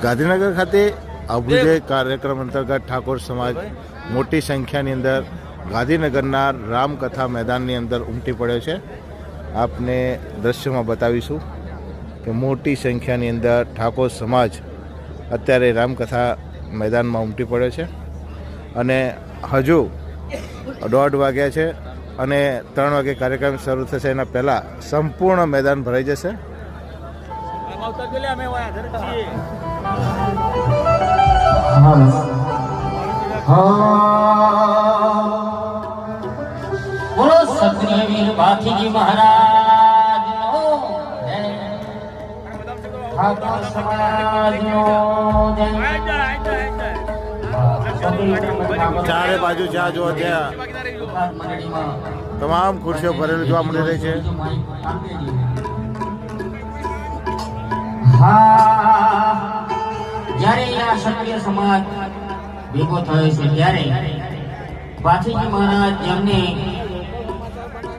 ગાંધીનગર ખાતે અભ્યુદય કાર્યક્રમ અંતર્ગત ઠાકોર સમાજ મોટી સંખ્યાની અંદર ગાંધીનગરના રામકથા મેદાનની અંદર ઉમટી પડ્યો છે. આપને દ્રશ્યમાં બતાવીશું કે મોટી સંખ્યાની અંદર ઠાકોર સમાજ અત્યારે રામકથા મેદાનમાં ઉમટી પડ્યો છે અને હજુ 1:30 વાગ્યા છે અને 3 વાગે કાર્યક્રમ શરૂ થશે. એના પહેલાં સંપૂર્ણ મેદાન ભરાઈ જશે. બોલો સત્ય વીર બાખીજી મહારાજ નો ઠાકોર સમાજ નો ચારે બાજુ જ્યાં જો ત્યાં તમામ ખુરશીઓ ભરેલી જોવા મળી રહી છે. જ્યારે આ ક્ષત્રિય સમાજ ભેગો થયો છે ત્યારે બાખીજી મહારાજ જેમને